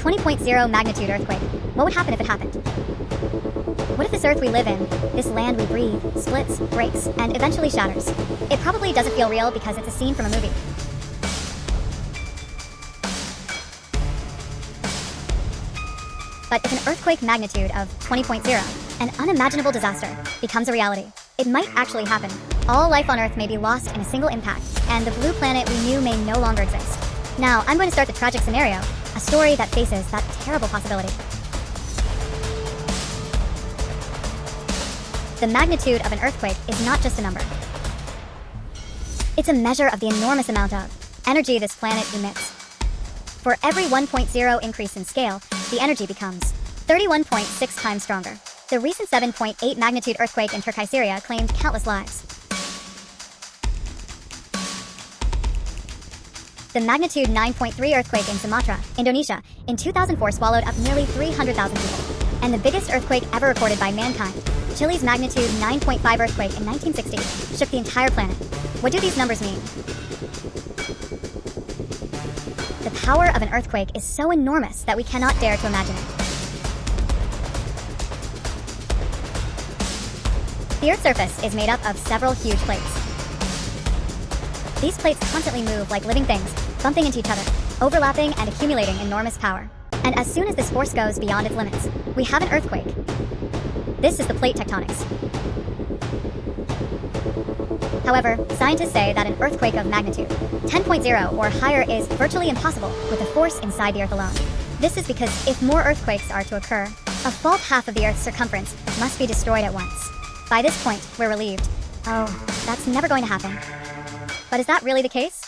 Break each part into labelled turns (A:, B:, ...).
A: 20.0 magnitude earthquake. What would happen if it happened? What if this Earth we live in, this land we breathe, splits, breaks, and eventually shatters? It probably doesn't feel real because it's a scene from a movie. But if an earthquake magnitude of 20.0, an unimaginable disaster, becomes a reality, it might actually happen. All life on Earth may be lost in a single impact, and the blue planet we knew may no longer exist. Now, I'm going to start the tragic scenario, a story that faces that terrible possibility. The magnitude of an earthquake is not just a number. It's a measure of the enormous amount of energy this planet emits. For every 1.0 increase in scale, the energy becomes 31.6 times stronger. The recent 7.8 magnitude earthquake in Turkey, Syria claimed countless lives. The magnitude 9.3 earthquake in Sumatra, Indonesia, in 2004 swallowed up nearly 300,000 people. And the biggest earthquake ever recorded by mankind, Chile's magnitude 9.5 earthquake in 1960, shook the entire planet. What do these numbers mean? The power of an earthquake is so enormous that we cannot dare to imagine it. The Earth's surface is made up of several huge plates. These plates constantly move like living things, bumping into each other, overlapping and accumulating enormous power. And as soon as this force goes beyond its limits, we have an earthquake. This is the plate tectonics. However, scientists say that an earthquake of magnitude 10.0 or higher is virtually impossible with the force inside the Earth alone. This is because if more earthquakes are to occur, a fault half of the Earth's circumference must be destroyed at once. By this point, we're relieved. Oh, that's never going to happen. But is that really the case?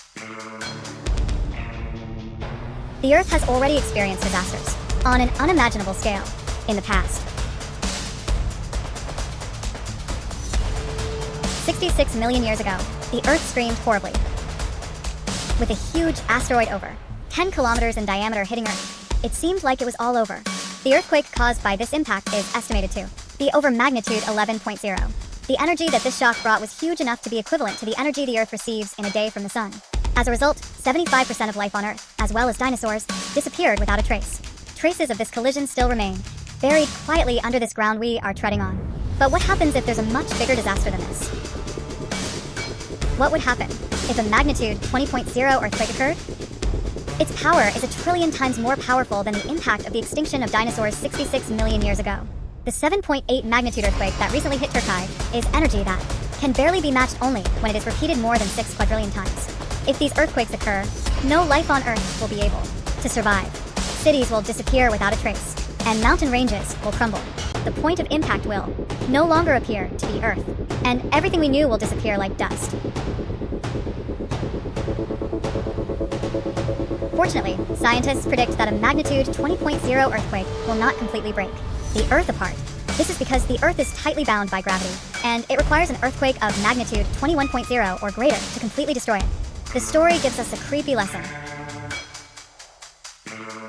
A: The Earth has already experienced disasters on an unimaginable scale in the past. 66 million years ago, the Earth screamed horribly, with a huge asteroid over 10 kilometers in diameter hitting Earth. It seemed like it was all over. The earthquake caused by this impact is estimated to be over magnitude 11.0. The energy that this shock brought was huge enough to be equivalent to the energy the Earth receives in a day from the sun. As a result, 75% of life on Earth, as well as dinosaurs, disappeared without a trace. Traces of this collision still remain, buried quietly under this ground we are treading on. But what happens if there's a much bigger disaster than this? What would happen if a magnitude 20.0 earthquake occurred? Its power is 1 trillion times more powerful than the impact of the extinction of dinosaurs 66 million years ago. The 7.8 magnitude earthquake that recently hit Turkey is energy that can barely be matched only when it is repeated more than 6 quadrillion times. If these earthquakes occur, no life on Earth will be able to survive. Cities will disappear without a trace, and mountain ranges will crumble. The point of impact will no longer appear to be Earth, and everything we knew will disappear like dust. Fortunately, scientists predict that a magnitude 20.0 earthquake will not completely break the Earth apart. This is because the Earth is tightly bound by gravity, and it requires an earthquake of magnitude 21.0 or greater to completely destroy it. The story gives us a creepy lesson.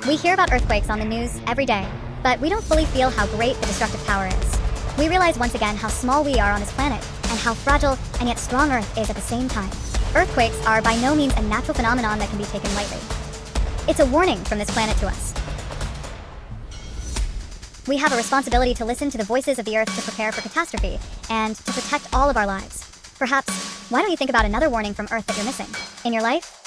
A: We hear about earthquakes on the news every day, but we don't fully feel how great the destructive power is. We realize once again how small we are on this planet, and how fragile and yet strong Earth is at the same time. Earthquakes are by no means a natural phenomenon that can be taken lightly. It's a warning from this planet to us. We have a responsibility to listen to the voices of the Earth to prepare for catastrophe, and to protect all of our lives. Perhaps, why don't you think about another warning from Earth that you're missing in your life?